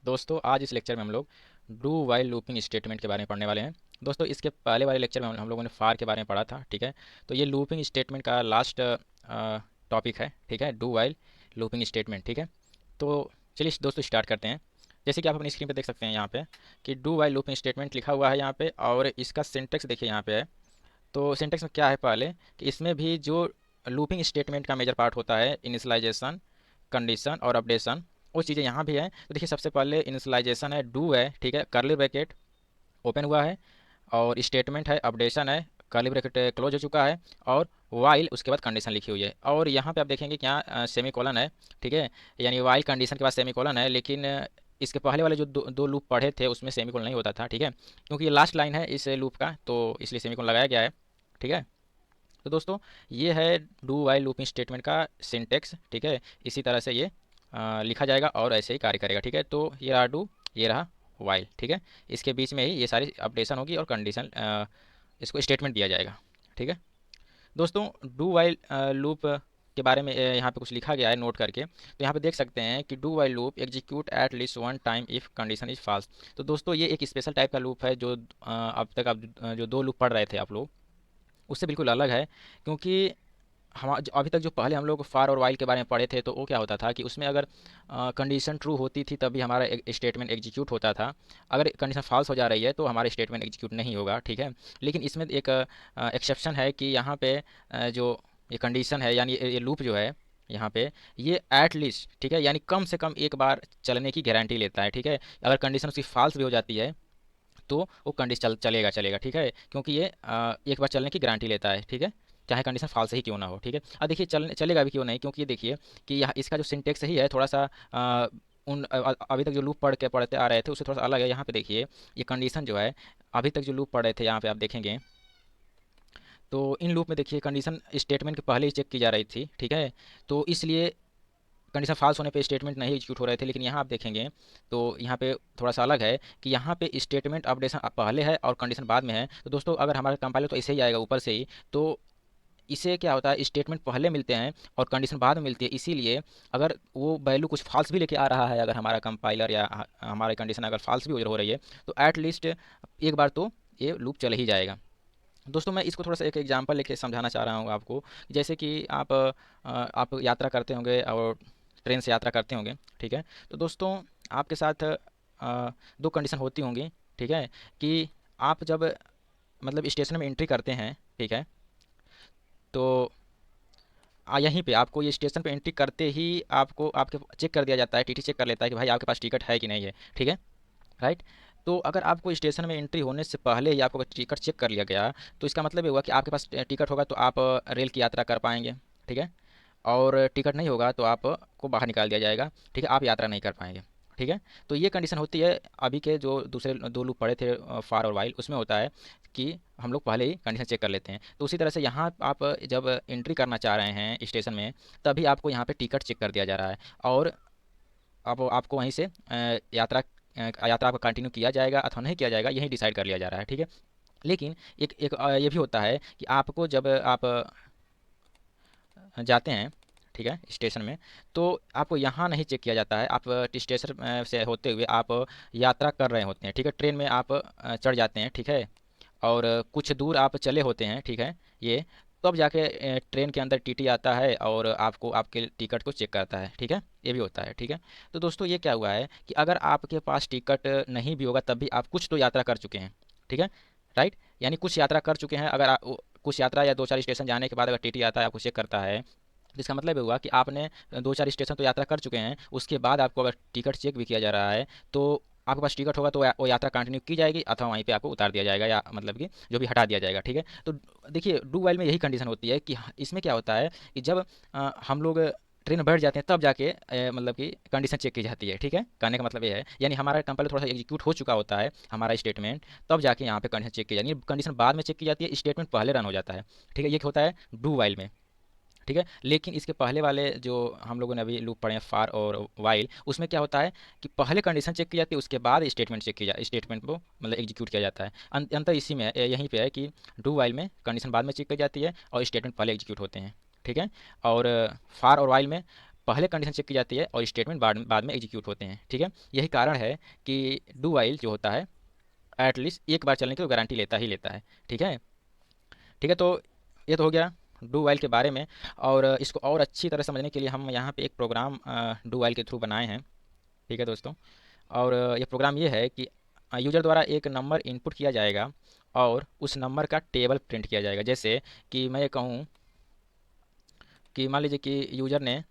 दोस्तों आज इस लेक्चर में हम लोग डू वाइल लूपिंग स्टेटमेंट के बारे में पढ़ने वाले हैं। दोस्तों इसके पहले वाले लेक्चर में हम लोगों ने फार के बारे में पढ़ा था, ठीक है। तो ये लूपिंग स्टेटमेंट का लास्ट टॉपिक है, ठीक है, डू वाइल लूपिंग स्टेटमेंट, ठीक है। तो चलिए दोस्तों स्टार्ट करते हैं। जैसे कि आप अपनी स्क्रीन पे देख सकते हैं यहाँ पे कि डू वाइल लूपिंग स्टेटमेंट लिखा हुआ है यहाँ पे, और इसका सिंटेक्स देखिए यहाँ पे है। तो सिंटेक्स में क्या है पहले कि इसमें भी जो लूपिंग स्टेटमेंट का मेजर पार्ट होता है, इनिशियलाइजेशन, कंडीशन और अपडेशन, वो चीज़ें यहाँ भी हैं। तो देखिए सबसे पहले इनिशियलाइजेशन है, डू है, ठीक है, कर्ली ब्रैकेट ओपन हुआ है, और स्टेटमेंट है, अपडेशन है, कर्ली ब्रैकेट क्लोज हो चुका है, और वाइल उसके बाद कंडीशन लिखी हुई है। और यहाँ पे आप देखेंगे कि यहाँ सेमी कॉलन है, ठीक है, यानी वाइल कंडीशन के बाद सेमी कॉलन है। लेकिन इसके पहले वाले जो दो लूप पढ़े थे उसमें सेमी कॉलन नहीं होता था, ठीक है, क्योंकि ये लास्ट लाइन है इस लूप का, तो इसलिए सेमी कॉलन लगाया गया है, ठीक है। तो दोस्तों ये है डू वाइल लूपिंग स्टेटमेंट का सिंटेक्स, ठीक है। इसी तरह से ये लिखा जाएगा और ऐसे ही कार्य करेगा, ठीक है। तो ये रहा डू, ये रहा वाइल, ठीक है। इसके बीच में ही ये सारी अपडेशन होगी और कंडीशन इसको स्टेटमेंट दिया जाएगा, ठीक है। दोस्तों डू वाइल लूप के बारे में यहाँ पे कुछ लिखा गया है नोट करके। तो यहाँ पे देख सकते हैं कि do while loop execute at least one time if condition is false. तो दोस्तों ये एक स्पेशल टाइप का लूप है जो अब तक आप जो दो लूप पढ़ रहे थे आप लोग, उससे बिल्कुल अलग है। क्योंकि हम अभी तक जो पहले हम लोग फार और वाइल के बारे में पढ़े थे, तो वो क्या होता था कि उसमें अगर कंडीशन ट्रू होती थी तभी हमारा स्टेटमेंट एग्जीक्यूट होता था। अगर कंडीशन फॉल्स हो जा रही है तो हमारा स्टेटमेंट एग्जीक्यूट नहीं होगा, ठीक है। लेकिन इसमें एक एक्सेप्शन है कि यहाँ पे जो ये कंडीशन है, यानी ये लूप जो है यहाँ पे, ये एट लीस्ट, ठीक है, यानी कम से कम एक बार चलने की गारंटी लेता है, ठीक है। अगर कंडीशन उसकी फॉल्स भी हो जाती है तो वो कंडीशन चलेगा चलेगा, ठीक है, क्योंकि ये एक बार चलने की गारंटी लेता है, ठीक है, चाहे कंडीशन फॉल्स ही क्यों ना हो, ठीक है। अब देखिए चलेगा भी क्यों नहीं, क्योंकि ये देखिए कि यहाँ इसका जो सिंटेक्स ही है थोड़ा सा अभी तक जो लूप पढ़ते आ रहे थे उससे थोड़ा सा अलग है। यहाँ पे देखिए ये कंडीशन जो है, अभी तक जो लूप पढ़ रहे थे यहाँ पे आप देखेंगे तो इन लूप में देखिए कंडीशन स्टेटमेंट के पहले ही चेक की जा रही थी, ठीक है। तो इसलिए कंडीशन फॉल्स होने पे स्टेटमेंट नहीं एग्जीक्यूट हो रहे थे। लेकिन यहाँ आप देखेंगे तो यहाँ पे थोड़ा सा अलग है कि यहाँ पे स्टेटमेंट अपडेशन पहले है और कंडीशन बाद में है। तो दोस्तों अगर हमारा कंपाइलर तो ऐसे ही आएगा ऊपर से ही, तो इसे क्या होता है, स्टेटमेंट पहले मिलते हैं और कंडीशन बाद में मिलती है। इसीलिए अगर वो वैल्यू कुछ फॉल्स भी लेके आ रहा है, अगर हमारा कंपाइलर या हमारी कंडीशन अगर फॉल्स भी हो रही है, तो एट लीस्ट एक बार तो ये लूप चल ही जाएगा। दोस्तों मैं इसको थोड़ा सा एक एग्जांपल लेके समझाना चाह रहा हूँ आपको। जैसे कि आप यात्रा करते होंगे और ट्रेन से यात्रा करते होंगे, ठीक है। तो दोस्तों आपके साथ दो कंडीशन होती होंगी, ठीक है, कि आप जब मतलब स्टेशन में एंट्री करते हैं, ठीक है, तो यहीं पे आपको ये स्टेशन पे एंट्री करते ही आपको आपके चेक कर दिया जाता है, टीटी चेक कर लेता है कि भाई आपके पास टिकट है कि नहीं है, ठीक है, राइट। तो अगर आपको स्टेशन में एंट्री होने से पहले ही आपको टिकट चेक कर लिया गया, तो इसका मतलब ये हुआ कि आपके पास टिकट होगा तो आप रेल की यात्रा कर पाएंगे, ठीक है। और टिकट नहीं होगा तो आपको बाहर निकाल दिया जाएगा, ठीक है, आप यात्रा नहीं कर पाएंगे, ठीक है। तो ये कंडीशन होती है। अभी के जो दूसरे दो लूप पड़े थे फार और वाइल, उसमें होता है कि हम लोग पहले ही कंडीशन चेक कर लेते हैं। तो उसी तरह से यहाँ आप जब एंट्री करना चाह रहे हैं स्टेशन में, तभी आपको यहाँ पे टिकट चेक कर दिया जा रहा है, और अब आपको वहीं से यात्रा आपका कंटिन्यू किया जाएगा अथवा नहीं किया जाएगा, यही डिसाइड कर लिया जा रहा है, ठीक है। लेकिन एक एक ये भी होता है कि आपको जब आप जाते हैं, ठीक है, स्टेशन में, तो आपको यहाँ नहीं चेक किया जाता है। आप स्टेशन से होते हुए आप यात्रा कर रहे होते हैं, ठीक है, ट्रेन में आप चढ़ जाते हैं, ठीक है, और कुछ दूर आप चले होते हैं, ठीक है, ये तब जाके ट्रेन के अंदर टीटी आता है और आपको आपके टिकट को चेक करता है, ठीक है, ये भी होता है, ठीक है। तो दोस्तों ये क्या हुआ है कि अगर आपके पास टिकट नहीं भी होगा तब भी आप कुछ तो यात्रा कर चुके हैं, ठीक है, राइट, यानी कुछ यात्रा कर चुके हैं। अगर कुछ यात्रा या दो चार स्टेशन जाने के बाद अगर टीटी आता है आपको चेक करता है, तो इसका मतलब ये हुआ कि आपने दो चार स्टेशन तो यात्रा कर चुके हैं, उसके बाद आपको अगर टिकट चेक भी किया जा रहा है तो आपके पास टिकट होगा तो वो यात्रा कंटिन्यू की जाएगी अथवा वहीं पे आपको उतार दिया जाएगा, या मतलब कि जो भी हटा दिया जाएगा, ठीक है। तो देखिए डू वाइल में यही कंडीशन होती है कि इसमें क्या होता है कि जब हम लोग ट्रेन में बैठ जाते हैं तब जाके मतलब कि कंडीशन चेक की जाती है, ठीक है। कहने का मतलब ये है, यानी हमारा कंपनी थोड़ा सा एग्जीक्यूट हो चुका होता है हमारा स्टेटमेंट, तब जाके यहाँ पे कंडीशन चेक की जाती है। कंडीशन बाद में चेक की जाती है, स्टेटमेंट पहले रन हो जाता है, ठीक है। ये होता है डू वाइल में, ठीक है। लेकिन इसके पहले वाले जो हम लोगों ने अभी लूप पढ़े हैं फार और वाइल, उसमें क्या होता है कि पहले कंडीशन चेक की जाती है, उसके बाद स्टेटमेंट चेक की जा स्टेटमेंट को मतलब एग्जीक्यूट किया जाता है। अंतर इसी में यहीं पे है कि डू वाइल में कंडीशन बाद में चेक की जाती है और स्टेटमेंट पहले एग्जीक्यूट होते हैं, ठीक है। और फार और वाइल में पहले कंडीशन चेक की जाती है और स्टेटमेंट बाद में एग्जीक्यूट होते हैं, ठीक है। यही कारण है कि डू वाइल जो होता है एटलीस्ट एक बार चलने की तो गारंटी लेता ही लेता है, ठीक है। ठीक है, तो ये तो हो गया डू वाइल के बारे में। और इसको और अच्छी तरह समझने के लिए हम यहाँ पे एक प्रोग्राम डू वाइल के थ्रू बनाए हैं, ठीक है दोस्तों। और ये प्रोग्राम ये है कि यूज़र द्वारा एक नंबर इनपुट किया जाएगा और उस नंबर का टेबल प्रिंट किया जाएगा। जैसे कि मैं ये कहूँ कि मान लीजिए कि यूज़र ने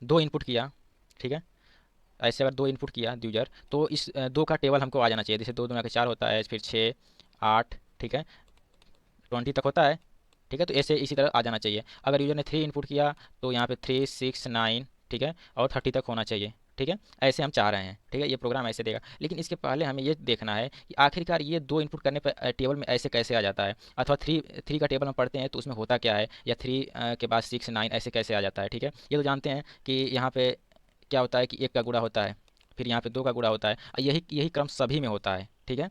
2 इनपुट किया, ठीक है। ऐसे अगर 2 इनपुट किया यूज़र, तो इस 2 का टेबल हमको आ जाना चाहिए। जैसे 2 दूना के 4 होता है, फिर 6 8, ठीक है, 20 तक होता है, ठीक है। तो ऐसे इसी तरह आ जाना चाहिए। अगर यूज़र ने 3 इनपुट किया तो यहाँ पे 3 6 9, ठीक है, और 30 तक होना चाहिए, ठीक है। ऐसे हम चाह रहे हैं, ठीक है, ये प्रोग्राम ऐसे देगा। लेकिन इसके पहले हमें ये देखना है कि आखिरकार ये 2 इनपुट करने पर टेबल में ऐसे कैसे आ जाता है, अथवा थ्री थ्री का टेबल हम पढ़ते हैं तो उसमें होता क्या है, या 3 के बाद 6 9 ऐसे कैसे आ जाता है, ठीक है। ये तो जानते हैं कि यहाँ पे क्या होता है कि 1 का गुणा होता है, फिर यहाँ पे 2 का गुणा होता है, और यही यही क्रम सभी में होता है, ठीक है,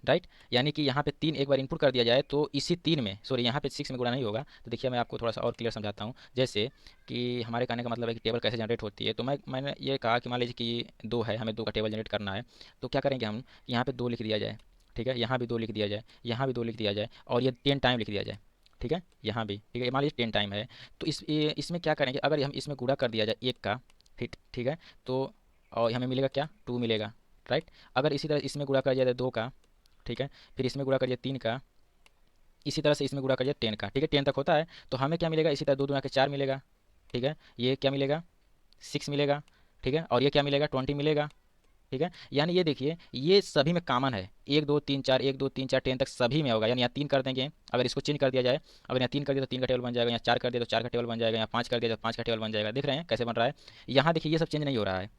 राइट। यानी कि यहाँ पे 3 एक बार इनपुट कर दिया जाए तो इसी 3 में, सॉरी यहाँ पे 6 में गुणा नहीं होगा। तो देखिए मैं आपको थोड़ा सा और क्लियर समझाता हूँ। जैसे कि हमारे कहने का मतलब है कि टेबल कैसे जनरेट होती है। तो मैंने ये कहा कि मान लीजिए कि 2 है, हमें 2 का टेबल जनरेट करना है। तो क्या करेंगे हम, यहाँ पे 2 लिख दिया जाए, ठीक है, यहाँ भी 2 लिख दिया जाए, यहाँ भी 2 लिख दिया जाए, और ये 10 टाइम लिख दिया जाए, ठीक है, यहाँ भी, ठीक है, मान लीजिए 10 टाइम है। तो इसमें क्या करेंगे, अगर हम इसमें गुणा कर दिया जाए 1 का, ठीक ठीक है, तो और हमें मिलेगा क्या, 2 मिलेगा, राइट। अगर इसी तरह इसमें गुणा कर दिया जाए 2 का, ठीक है, फिर इसमें गुणा करिए 3 का, इसी तरह से इसमें गुणा करिए 10 का, ठीक है, 10 तक होता है। तो हमें क्या मिलेगा, इसी तरह 2 दूना के 4 मिलेगा, ठीक है, ये क्या मिलेगा, 6 मिलेगा, ठीक है, और ये क्या मिलेगा, 20 मिलेगा, ठीक है। यानी ये देखिए ये सभी में कॉमन है, 1 2 3 4, 1 2 3 4 10 तक सभी में होगा। यानी यहाँ 3 कर देंगे, अगर इसको चेंज कर दिया जाए, अगर यहाँ 3 कर दिया तो 3 का टेबल बन जाएगा, यहाँ 4 कर दिया तो 4 का टेबल बन जाएगा, यहाँ 5 कर दिया तो 5 का टेबल बन जाएगा। देख रहे हैं कैसे बन रहा है। यहाँ देखिए ये सब चेंज नहीं हो रहा है,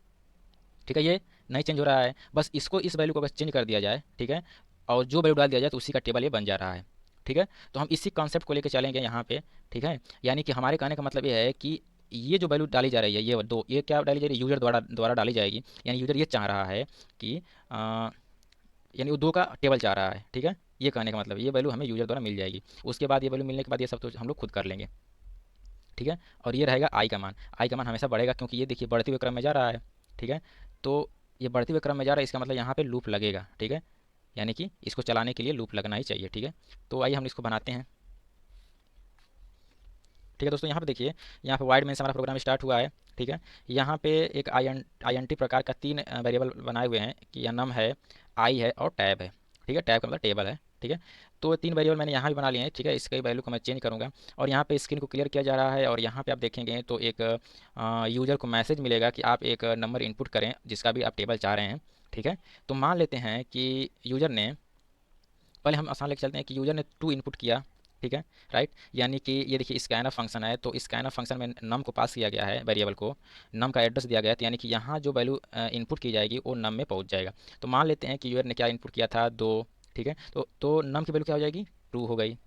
ठीक है, ये नहीं चेंज हो रहा है। बस इसको, इस वैल्यू को बस चेंज कर दिया जाए, ठीक है, और जो वैल्यू डाल दिया जाए तो उसी का टेबल ये बन जा रहा है, ठीक है। तो हम इसी कॉन्सेप्ट को लेकर चलेंगे यहाँ पे, ठीक है। यानी कि हमारे कहने का मतलब ये है कि ये जो वैल्यू डाली जा रही है, ये 2, ये क्या डाली जा रही है, यूजर द्वारा द्वारा डाली जाएगी। यानी यूजर ये चाह रहा है कि यानी वो 2 का टेबल चाह रहा है, ठीक है। ये कहने का मतलब ये वैल्यू हमें यूजर द्वारा मिल जाएगी। उसके बाद ये वैल्यू मिलने के बाद ये सब तो हम लोग खुद कर लेंगे, ठीक है। और ये रहेगा आई का मान। आई का मान हमेशा बढ़ेगा क्योंकि ये देखिए बढ़ते हुए क्रम में जा रहा है, ठीक है। तो ये बढ़ते हुए क्रम में जा रहा है, इसका मतलब यहाँ पे लूप लगेगा, ठीक है। यानी कि इसको चलाने के लिए लूप लगना ही चाहिए, ठीक है। तो आइए हम इसको बनाते हैं, ठीक है दोस्तों। यहाँ पे देखिए, यहाँ पे वाइड मेन से हमारा प्रोग्राम स्टार्ट हुआ है, ठीक है। यहाँ पे एक आई एन टी प्रकार का 3 वेरिएबल बनाए हुए हैं कि यह नम है, आई है और टैब है, ठीक है। टैब का मतलब टेबल है, ठीक है। तो 3 वेरिएबल मैंने यहाँ भी बना लिए हैं, ठीक है। इसके वैल्यू को मैं चेंज करूँगा और यहाँ पे स्क्रीन को क्लियर किया जा रहा है। और यहाँ पे आप देखेंगे तो एक यूज़र को मैसेज मिलेगा कि आप एक नंबर इनपुट करें जिसका भी आप टेबल चाह रहे हैं, ठीक है। तो मान लेते हैं कि यूज़र ने, पहले हम आसान लेके चलते हैं कि यूज़र ने 2 इनपुट किया, ठीक है, राइट। यानी कि ये देखिए स्कैनफ फंक्शन है, तो स्कैनफ फंक्शन में नम को पास किया गया है, वेरिएबल को नम का एड्रेस दिया गया है। तो यानी कि यहाँ जो वैल्यू इनपुट की जाएगी वो नम में पहुँच जाएगा। तो मान लेते हैं कि यूज़र ने क्या इनपुट किया था, 2, ठीक है। तो नम की वैल्यू क्या हो जाएगी, 2 हो गई,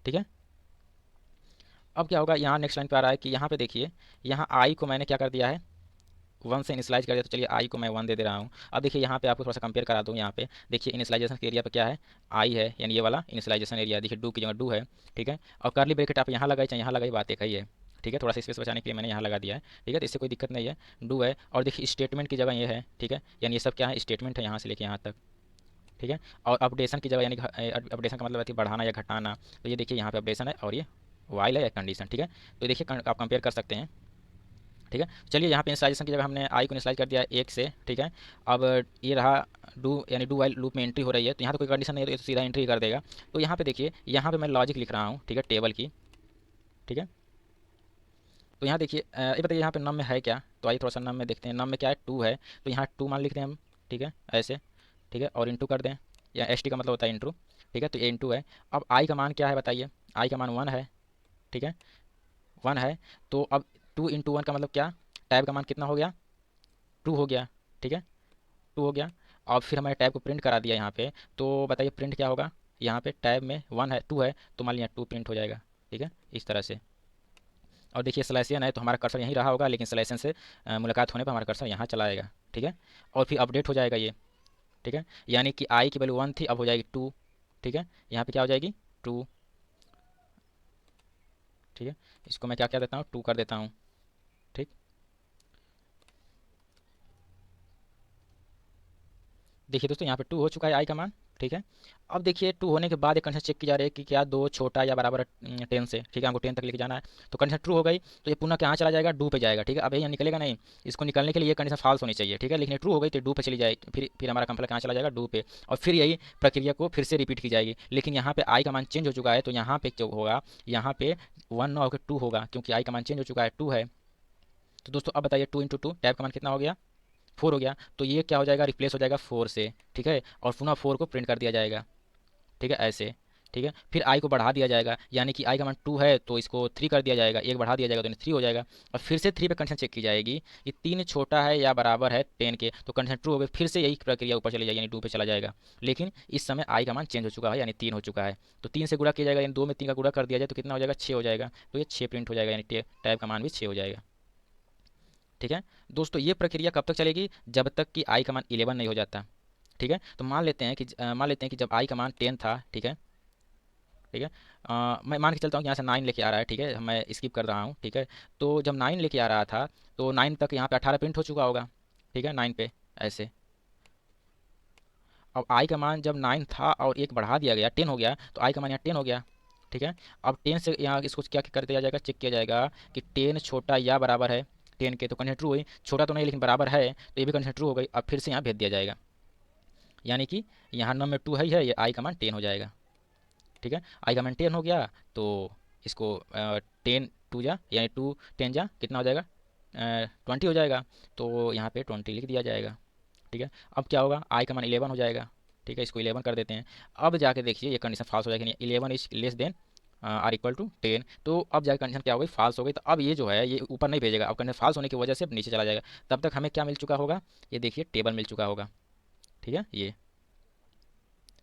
ठीक है। अब क्या होगा, यहाँ नेक्स्ट लाइन पे आ रहा है कि यहाँ पे देखिए, यहाँ आई को मैंने क्या कर दिया है, 1 से इनिशलाइज कर दिया। तो चलिए आई को मैं 1 दे दे रहा हूँ। अब देखिए यहाँ पे आपको थोड़ा सा कंपेयर करा दूँ। यहाँ पे देखिए इनिशलाइजेशन के एरिया पे क्या है, आई है, यानी ये वाला इनिशलाइजेशन एरिया। देखिए डू की जगह डू है, ठीक है। और करली ब्रेकेट आप यहाँ लगाई चाहे यहाँ लगाई, बात एक ही है, ठीक है। थोड़ा सा स्पेस बचाने के लिए मैंने यहाँ लगा दिया है, ठीक है। तो इससे कोई दिक्कत नहीं है, डू है। और देखिए स्टेटमेंट की जगह ये है, ठीक है। यानी ये सब क्या है, स्टेटमेंट है यहाँ से लेके यहाँ तक, ठीक है। और अपडेशन की जगह, यानी अपडेशन का मतलब है बढ़ाना या घटाना। तो ये देखिए यहाँ पे अपडेशन है और ये वाइल है या कंडीशन, ठीक है। तो देखिए आप कंपेयर कर सकते हैं, ठीक है। चलिए यहाँ पे इनिशियलाइजेशन की जगह हमने आई को इनिशियलाइज कर दिया 1 से, ठीक है। अब ये रहा डू, यानी डू वाइल लूप में एंट्री हो रही है। तो यहाँ तो कोई कंडीशन नहीं है, तो ये तो सीधा एंट्री कर देगा। तो यहाँ पे देखिए, यहाँ पे मैं लॉजिक लिख रहा हूँ, ठीक है, टेबल की, ठीक है। तो यहाँ देखिए ये बताइए यहाँ पे नम में है क्या। तो आइए थोड़ा सा नम में देखते हैं, नम में क्या है, 2 है। तो यहाँ 2 मान लिख दें हम, ठीक है, ऐसे, ठीक है, और इंटू कर दें, या एस टी का मतलब होता है इंटू, ठीक है। तो ये इंटू है। अब आई का मान क्या है बताइए, आई का मान 1 है, ठीक है, 1 है। तो अब 2 इंटू 1 का मतलब क्या, टैब का मान कितना हो गया, 2 हो गया, ठीक है, 2 हो गया। और फिर हमारे टैब को प्रिंट करा दिया यहाँ पे। तो बताइए प्रिंट क्या होगा, यहाँ पे टैब में 1 है, 2 है, तो मान लिया 2 प्रिंट हो जाएगा, ठीक है, इस तरह से। और देखिए स्लाइसियन है तो हमारा कर्सर यहीं रहा होगा, लेकिन स्लाइसियन से मुलाकात होने पर हमारा कर्सर यहाँ चला आएगा, ठीक है। और फिर अपडेट हो जाएगा ये, ठीक है। यानी कि आई की वैल्यू 1 थी, अब हो जाएगी 2, ठीक है। यहाँ पे क्या हो जाएगी, 2, ठीक है। इसको मैं क्या क्या देता हूँ, 2 कर देता हूँ, देखिए दोस्तों यहाँ पे 2 हो चुका है आई का मान, ठीक है। अब देखिए 2 होने के बाद एक कंडीशन चेक की जा रही है कि क्या 2 छोटा या बराबर है 10 से, ठीक है, हमको 10 तक लेके जाना है। तो कंडीशन ट्रू हो गई तो ये पुनः कहाँ चला जाएगा, डू पे जाएगा, ठीक है। अब ये यहाँ निकलेगा नहीं, इसको निकलने के लिए ये कंडीशन फॉल्स होनी चाहिए, ठीक है। लेकिन ट्रू हो गई तो डू पे चली जाएगी, फिर हमारा कंप्लेंट कहाँ चला जाएगा, डू पे। और फिर यही प्रक्रिया को फिर से रिपीट की जाएगी। लेकिन यहाँ पे आई का मान चेंज हो चुका है, तो यहाँ पे जो होगा, यहाँ पे 1 ना होकर 2 होगा, क्योंकि आई का मान चेंज हो चुका है, 2 है। तो दोस्तों अब बताइए 2 × 2 टैब का मान कितना हो गया, 4 हो गया। तो ये क्या हो जाएगा, रिप्लेस हो जाएगा 4 से, ठीक है। और पुनः 4 को प्रिंट कर दिया जाएगा, ठीक है, ऐसे, ठीक है। फिर आई को बढ़ा दिया जाएगा, यानी कि आई का मान 2 है तो इसको 3 कर दिया जाएगा, एक बढ़ा दिया जाएगा तो 3 हो जाएगा। और फिर से 3 पे कंडीशन चेक की जाएगी कि 3 छोटा है या बराबर है 10 के, तो कंडीशन ट्रू हो गई, फिर से यही प्रक्रिया ऊपर चली जाएगी, यानी 2 पे चला जाएगा। लेकिन इस समय आई का मान चेंज हो चुका है, यानी 3 हो चुका है। तो 3 से गुणा किया जाएगा, यानी 2 में 3 का गुणा कर दिया जाए तो कितना हो जाएगा, 6 हो जाएगा। तो ये 6 प्रिंट हो जाएगा, यानी टैब का मान भी 6 हो जाएगा, ठीक है। दोस्तों ये प्रक्रिया कब तक चलेगी, जब तक कि आई का मान 11 नहीं हो जाता, ठीक है। तो मान लेते हैं कि जब आई का मान 10 था, ठीक है, ठीक है। मैं मान के चलता हूँ कि यहाँ से 9 लेके आ रहा है, ठीक है, मैं स्किप कर रहा हूँ, ठीक है। तो जब 9 लेके आ रहा था तो 9 तक यहाँ पे 18 प्रिंट हो चुका होगा, ठीक है, 9 पे ऐसे। अब आई का मान जब 9 था और एक बढ़ा दिया गया, 10 हो गया, तो आई का मान यहाँ 10 हो गया, ठीक है। अब 10 से यहाँ इसको क्या कर दिया जाएगा, चेक किया जाएगा कि 10 छोटा या बराबर है 10 के, तो कंडीशन ट्रू हुई। छोटा तो नहीं लेकिन बराबर है, तो ये भी कंडीशन ट्रू हो गई। अब फिर से यहाँ भेज दिया जाएगा, यानी कि यहाँ नंबर 2 है, ये आई का मान 10 हो जाएगा, ठीक है। आई का मान 10 हो गया तो इसको 10 2 जा, यानी 2 10 जा कितना हो जाएगा, 20 हो जाएगा। तो यहाँ पे 20 लिख दिया जाएगा, ठीक है। अब क्या होगा, आई का मान 11 हो जाएगा, ठीक है, इसको 11 कर देते हैं। अब जाके देखिए ये कंडीशन फाल्स हो जाएगी, 11 is less than or equal to 10। तो अब जाके कंडीशन क्या हो गई, फाल्स हो गई। तो अब ये जो है ये ऊपर नहीं भेजेगा, अब कंडीशन फाल्स होने की वजह से अब नीचे चला जाएगा। तब तक हमें क्या मिल चुका होगा, ये देखिए टेबल मिल चुका होगा, ठीक है, ये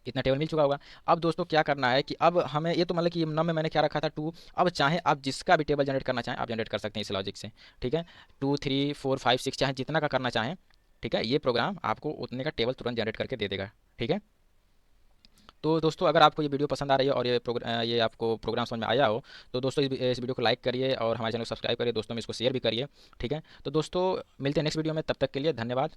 इतना टेबल मिल चुका होगा। अब दोस्तों क्या करना है कि अब हमें ये तो मतलब कि नम में मैंने क्या रखा था 2। अब चाहे आप जिसका भी टेबल जनरेट करना चाहें आप जनरेट कर सकते हैं इस लॉजिक से, ठीक है। 2 3 4 5 6 चाहे जितना का करना चाहें, ठीक है, ये प्रोग्राम आपको उतने का टेबल तुरंत जनरेट करके दे देगा, ठीक है। तो दोस्तों अगर आपको ये वीडियो पसंद आ रही है और ये आपको प्रोग्राम समझ में आया हो, तो दोस्तों इस वीडियो को लाइक करिए और हमारे चैनल को सब्सक्राइब करिए, दोस्तों में इसको शेयर भी करिए, ठीक है। तो दोस्तों मिलते हैं नेक्स्ट वीडियो में, तब तक के लिए धन्यवाद।